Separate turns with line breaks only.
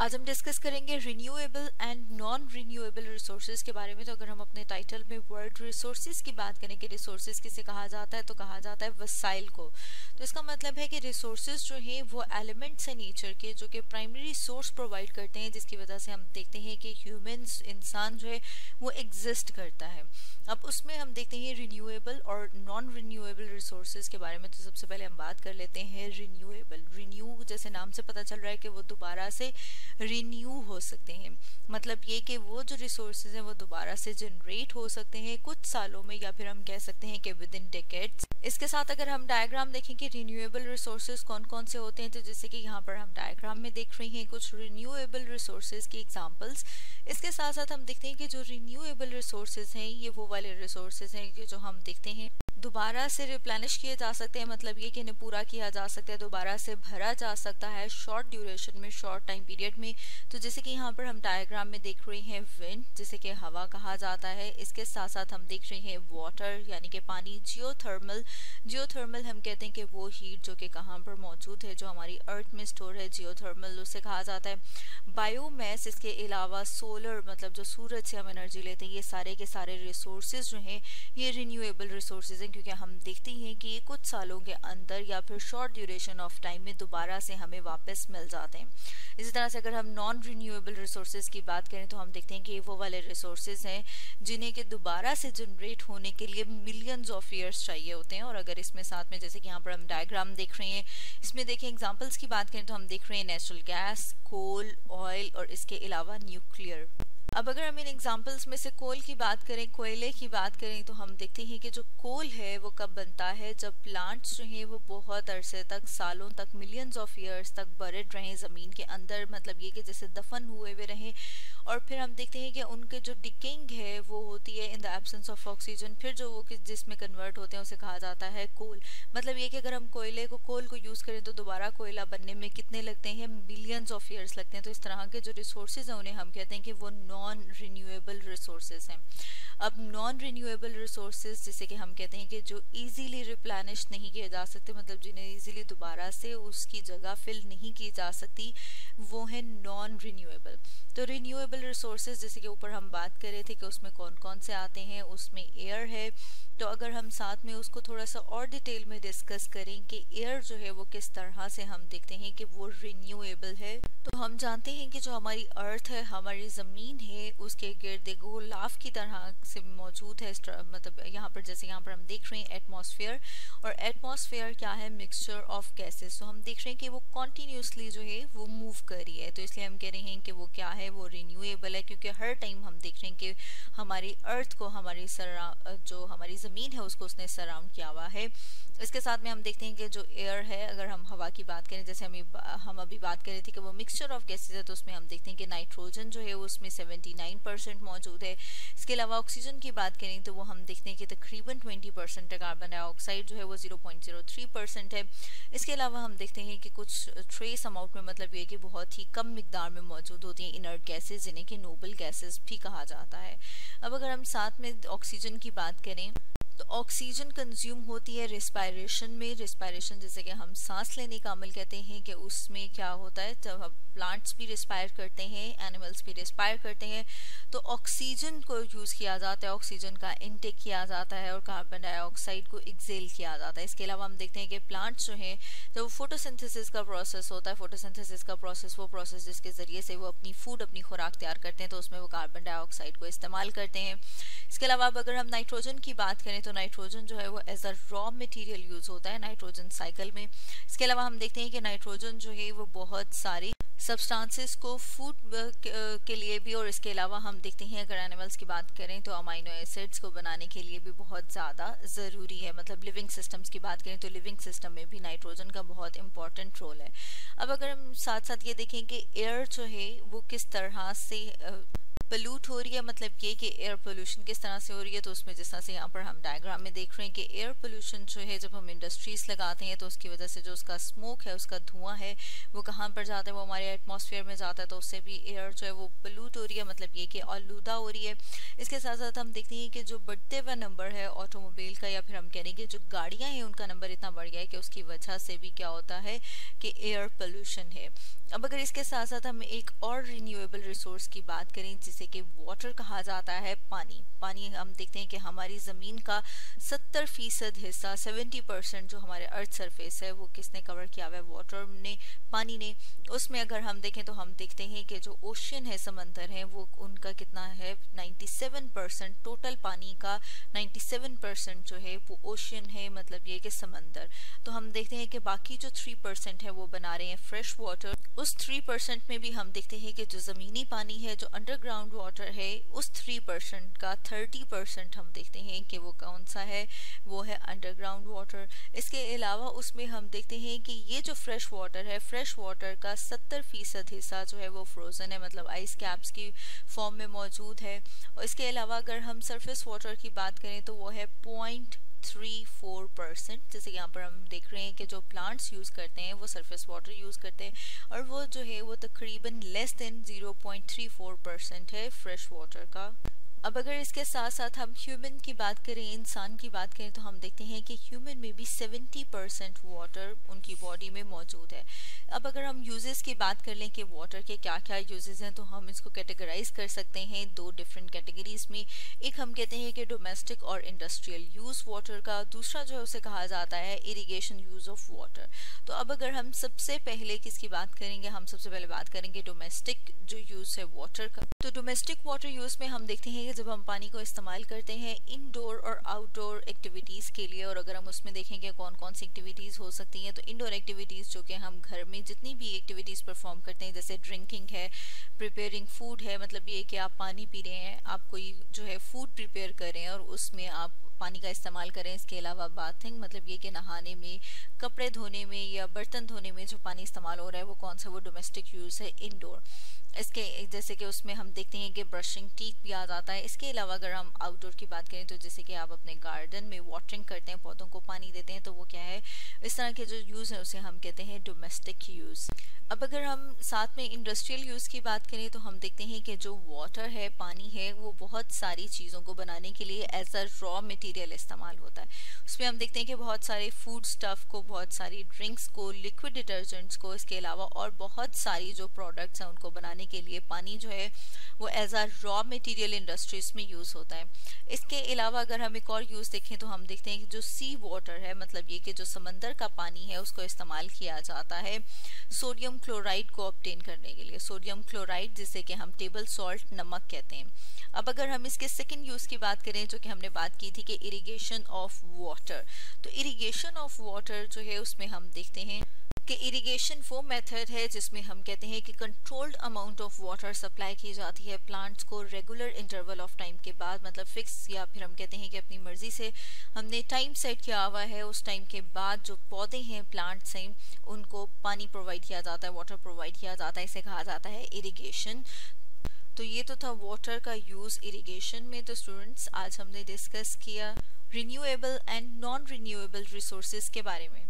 आज हम डिस्कस करेंगे renewable and non renewable resources के बारे में। तो अगर हम अपने टाइटल में वर्ड रिसोर्सेज की बात करें कि रिसोर्सेज किसे कहा जाता है, तो कहा जाता है वसाइल को। तो इसका मतलब है कि रिसोर्सेज जो हैं वो एलिमेंट्स हैं नेचर के, जो कि प्राइमरी सोर्स प्रोवाइड करते हैं, जिसकी वजह से हम देखते हैं कि ह्यूमंस, इंसान जो है वो एग्जिस्ट करता है। अब उसमें हम देखते हैं रिन्यूएबल और नॉन रिन्यूएबल रिसोर्सेज के बारे में। तो सबसे पहले हम बात कर लेते हैं रिन्यूएबल। रिन्यू जैसे नाम से पता चल रहा है कि वो दोबारा से रिन्यू हो सकते हैं। मतलब ये कि वो जो रिसोर्सेज हैं वो दोबारा से जनरेट हो सकते हैं कुछ सालों में, या फिर हम कह सकते हैं कि विद इन डेकेड्स। इसके साथ अगर हम डायग्राम देखें कि रिन्यूएबल रिसोर्सेज कौन कौन से होते हैं, तो जैसे कि यहाँ पर हम डायग्राम में देख रहे हैं कुछ रिन्यूएबल रिसोर्सेज की एग्जांपल्स। इसके साथ साथ हम देखते हैं कि जो रिन्यूएबल रिसोर्सेज हैं ये वो वाले रिसोर्सेज हैं कि जो हम देखते हैं दोबारा से रिप्लेनिश किए जा सकते हैं। मतलब ये कि इन्हें पूरा किया जा सकता है, दोबारा से भरा जा सकता है शॉर्ट ड्यूरेशन में, शॉर्ट टाइम पीरियड में। तो जैसे कि यहाँ पर हम डायग्राम में देख रहे हैं विंड, जिसे कि हवा कहा जाता है। इसके साथ साथ हम देख रहे हैं वाटर यानी कि पानी। जियोथर्मल, जियोथर्मल हम कहते हैं कि वो हीट जो कि कहाँ पर मौजूद है, जो हमारी अर्थ में स्टोर है, जियोथर्मल उसे कहा जाता है। बायोमैस, इसके अलावा सोलर मतलब जो सूरज से हम एनर्जी लेते हैं, ये सारे के सारे रिसोर्सेज जो हैं ये रिन्यूएबल रिसोर्सेज हैं, क्योंकि हम देखते हैं कि ये कुछ सालों के अंदर या फिर शॉर्ट ड्यूरेशन ऑफ टाइम में दोबारा से हमें वापस मिल जाते हैं। इसी तरह से अगर हम नॉन रिन्यूएबल रिसोर्सेज की बात करें तो हम देखते हैं कि वो वाले रिसोर्सेज हैं जिन्हें कि दोबारा से जनरेट होने के लिए मिलियंस ऑफ ईयर्स चाहिए होते हैं। और अगर इसमें साथ में जैसे कि यहाँ पर हम डायग्राम देख रहे हैं, इसमें देखें एग्जाम्पल्स की बात करें तो हम देख रहे हैं नेचुरल गैस, कोल, ऑयल और इसके अलावा न्यूक्लियर। अब अगर हम इन एग्जाम्पल्स में से कोल की बात करें, कोयले की बात करें, तो हम देखते हैं कि जो कोल है वो कब बनता है, जब प्लांट्स जो हैं वो बहुत अरसे तक, सालों तक, मिलियंस ऑफ ईयर्स तक बरिड रहें ज़मीन के अंदर। मतलब ये कि जैसे दफन हुए हुए रहें। और फिर हम देखते हैं कि उनके जो डिकिंग है वो होती है in the absence of oxygen. फिर जो वो जिसमें कन्वर्ट होते हैं उसे कहा जाता है कोल। मतलब ये कि अगर हम कोयले को, कोल को यूज़ करें तो दोबारा कोयला बनने में कितने लगते हैं, मिलियंस ऑफ ईयर्स लगते हैं। तो इस तरह के जो रिसोर्सेज हैं उन्हें हम कहते हैं कि वो नॉन रिन्यूएबल रिसोर्सेज हैं। अब नॉन रिन्यूएबल रिसोर्सेज जिसे कि हम कहते हैं कि जो इजीली रिप्लेनिश नहीं किए जा सकते, मतलब जिन्हें इजीली दोबारा से उसकी जगह फिल नहीं की जा सकती, वो है नॉन रिन्यूएबल। तो रिन्यूएबल रिसोर्सेज जैसे कि ऊपर हम बात कर रहे थे कि उसमें कौन कौन से आते हैं, उसमें एयर है। तो अगर हम साथ में उसको थोड़ा सा और डिटेल में डिस्कस करें कि एयर जो है वो किस तरह से हम देखते हैं कि वो रिन्यूएबल है, तो हम जानते हैं कि जो हमारी अर्थ है, हमारी ज़मीन है, उसके गिर्द एक गोलाफ की तरह से मौजूद है। मतलब यहाँ पर जैसे यहाँ पर हम देख रहे हैं एटमॉस्फेयर, और एटमॉस्फेयर क्या है, मिक्सचर ऑफ गैसेस। तो हम देख रहे हैं कि वो कॉन्टीन्यूसली जो है वो मूव कर रही है। तो इसलिए हम कह रहे हैं कि वो क्या है, वो रिन्यूएबल है, क्योंकि हर टाइम हम देख रहे हैं कि हमारी अर्थ को, हमारी जो हमारी ज़मीन है उसको उसने सराउंड किया हुआ है। इसके साथ में हम देखते हैं कि जो एयर है, अगर हम हवा की बात करें, जैसे हम अभी बात कर रहे थे कि वो मिक्सचर ऑफ गैसेज है, तो उसमें हम देखते हैं कि नाइट्रोजन जो है उसमें 79% मौजूद है। इसके अलावा ऑक्सीजन की बात करें तो वो हम देखते हैं कि तकरीबन 20% है। कार्बन डाइऑक्साइड जो है वो 0.03% है। इसके अलावा हम देखते हैं कि कुछ ट्रेस अमाउंट में, मतलब ये कि बहुत ही कम मिकदार में मौजूद होती हैं इनर्ट गैसेज, जिन्हें कि नोबल गैसेज भी कहा जाता है। अब अगर हम साथ में ऑक्सीजन की बात करें तो ऑक्सीजन कंज्यूम होती है रिस्पायरेशन में। रिस्पायरेशन जैसे कि हम सांस लेने का अमल कहते हैं कि उसमें क्या होता है, जब प्लांट्स भी रिस्पायर करते हैं, एनिमल्स भी रिस्पायर करते हैं, तो ऑक्सीजन को यूज़ किया जाता है, ऑक्सीजन का इनटेक किया जाता है और कार्बन डाइऑक्साइड को एक्सेल किया जाता है। इसके अलावा हम देखते हैं कि प्लांट्स जो हैं, जब फोटोसिंथेसिस का प्रोसेस होता है, फोटोसिंथेसिस का प्रोसेस वो प्रोसेस जिसके ज़रिए से वो अपनी फूड, अपनी खुराक तैयार करते हैं, तो उसमें वो कार्बन डाइऑक्साइड को इस्तेमाल करते हैं। इसके अलावा अब अगर हम नाइट्रोजन की बात करें तो नाइट्रोजन जो है वो as a raw material use होता है नाइट्रोजन साइकिल में। इसके अलावा हम देखते हैं कि नाइट्रोजन जो है वो बहुत सारी सब्सटेंसेस को फूड के लिए भी, और इसके अलावा हम देखते हैं अगर एनिमल्स की बात करें तो अमाइनो एसिड्स को बनाने के लिए भी बहुत ज़्यादा ज़रूरी है। मतलब लिविंग सिस्टम्स की बात करें तो लिविंग सिस्टम में भी नाइट्रोजन का बहुत इंपॉर्टेंट रोल है। अब अगर हम साथ साथ ये देखें कि एयर जो है वो किस तरह से पोल्यूट हो रही है, मतलब ये कि एयर पोल्यूशन किस तरह से हो रही है। तो उसमें जिस तरह से यहाँ पर हम डायग्राम में देख रहे हैं कि एयर पोल्यूशन जो है जब हम इंडस्ट्रीज लगाते हैं तो उसकी वजह से जो उसका स्मोक है, उसका धुआं है, वो कहाँ पर जाता है, वो हमारे एटमॉस्फेयर में जाता है। तो उससे भी एयर जो है वो पोल्यूट हो रही है, मतलब ये कि आलूदा हो रही है। इसके साथ साथ हम देखते हैं कि जो बढ़ते हुआ नंबर है ऑटोमोबाइल का, या फिर हम कहेंगे जो गाड़ियाँ हैं उनका नंबर इतना बढ़ गया है कि उसकी वजह से भी क्या होता है कि एयर पोल्यूशन है। अब अगर इसके साथ साथ हम एक और रिन्यूएबल रिसोर्स की बात करें जिसे कि वाटर कहा जाता है, पानी हम देखते हैं कि हमारी ज़मीन का 70% हिस्सा, 70% जो हमारे अर्थ सरफेस है वो किसने कवर किया हुआ है, वाटर ने, पानी ने। उसमें अगर हम देखें तो हम देखते हैं कि जो ओशन है, समंदर है, वो उनका कितना है 97%, टोटल पानी का 97% जो है वो ओशन है, मतलब ये कि समंदर। तो हम देखते हैं कि बाकी जो 3% है वो बना रहे हैं फ्रेश वाटर। उस 3% में भी हम देखते हैं कि जो ज़मीनी पानी है, जो अंडरग्राउंड वाटर है, उस 3% का 30% हम देखते हैं कि वो कौन सा है, वो है अंडरग्राउंड वाटर। इसके अलावा उसमें हम देखते हैं कि ये जो फ्रेश वाटर है, फ्रेश वाटर का 70% हिस्सा जो है वो फ्रोज़न है, मतलब आइस कैप्स की फॉर्म में मौजूद है। और इसके अलावा अगर हम सरफेस वाटर की बात करें तो वो है 0.34%। जैसे यहाँ पर हम देख रहे हैं कि जो प्लांट्स यूज़ करते हैं वो सरफेस वाटर यूज़ करते हैं, और वो जो है वो तकरीबन लेस देन 0.34% है फ्रेश वाटर का। अब अगर इसके साथ साथ हम ह्यूमन की बात करें, इंसान की बात करें, तो हम देखते हैं कि ह्यूमन में भी 70% वाटर उनकी बॉडी में मौजूद है। अब अगर हम यूजेस की बात कर लें कि वाटर के क्या क्या यूजेस हैं, तो हम इसको कैटेगराइज कर सकते हैं दो डिफरेंट कैटेगरीज में। एक हम कहते हैं कि डोमेस्टिक और इंडस्ट्रियल यूज़ वाटर का, दूसरा जो है उसे कहा जाता है इरिगेशन यूज़ ऑफ वाटर। तो अब अगर हम सबसे पहले किसकी बात करेंगे, हम सबसे पहले बात करेंगे डोमेस्टिक जो यूज़ है वाटर का। तो डोमेस्टिक वाटर यूज़ में हम देखते हैं जब हम पानी को इस्तेमाल करते हैं इनडोर और आउटडोर एक्टिविटीज़ के लिए, और अगर हम उसमें देखेंगे कौन कौन सी एक्टिविटीज़ हो सकती हैं, तो इनडोर एक्टिविटीज़ जो कि हम घर में जितनी भी एक्टिविटीज़ परफॉर्म करते हैं, जैसे ड्रिंकिंग है, प्रिपेयरिंग फूड है, मतलब ये कि आप पानी पी रहे हैं, आप कोई जो है फूड प्रिपेयर कर रहे हैं और उसमें आप पानी का इस्तेमाल करें। इसके अलावा बाथिंग, मतलब ये कि नहाने में, कपड़े धोने में या बर्तन धोने में जो पानी इस्तेमाल हो रहा है वो कौन सा, वो डोमेस्टिक यूज़ है इनडोर। इसके जैसे कि उसमें हम देखते हैं कि ब्रशिंग टीथ भी आ जाता है। इसके अलावा अगर हम आउटडोर की बात करें तो जैसे कि आप अपने गार्डन में वाटरिंग करते हैं, पौधों को पानी देते हैं, तो वो क्या है, इस तरह के जो यूज़ है उसे हम कहते हैं डोमेस्टिक यूज़। अब अगर हम साथ में इंडस्ट्रियल यूज़ की बात करें तो हम देखते हैं कि जो वाटर है, पानी है, वो बहुत सारी चीज़ों को बनाने के लिए एज अ रॉ मटेरियल इस्तेमाल होता है। उसमें हम देखते हैं कि बहुत सारे फूड स्टफ़ को, बहुत सारी ड्रिंक्स को, लिक्विड डिटर्जेंट्स को, इसके अलावा और बहुत सारी जो प्रोडक्ट्स हैं उनको बनाने के लिए पानी जो है वो as a raw material industries में यूज़ होता है। इसके अलावा अगर हम एक और यूज़ देखें तो हम देखते हैं कि जो सी वाटर है, मतलब ये कि जो समंदर का पानी है, उसको इस्तेमाल किया जाता है सोडियम क्लोराइड को ऑब्टेन करने के लिए। सोडियम क्लोराइड जिसे कि हम टेबल सॉल्ट, नमक कहते हैं। अब अगर हम इसके सेकंड यूज़ की बात करें जो कि हमने बात की थी कि इरिगेशन ऑफ वाटर, तो इरिगेशन ऑफ वाटर जो है उसमें हम देखते हैं कि इरिगेशन वो मेथड है जिसमें हम कहते हैं कि controlled amount of water supply की जाती है प्लांट्स को रेगुलर इंटरवल ऑफ टाइम के बाद, मतलब फिक्स, या फिर हम कहते हैं कि अपनी मर्जी से हमने टाइम सेट किया हुआ है, उस टाइम के बाद जो पौधे हैं, प्लांट्स हैं, उनको पानी प्रोवाइड किया जाता है, वाटर प्रोवाइड किया जाता है, इसे कहा जाता है इरिगेशन। तो ये तो था वाटर का यूज़ इरिगेशन में। तो स्टूडेंट्स, आज हमने डिस्कस किया renewable and non renewable resources के बारे में।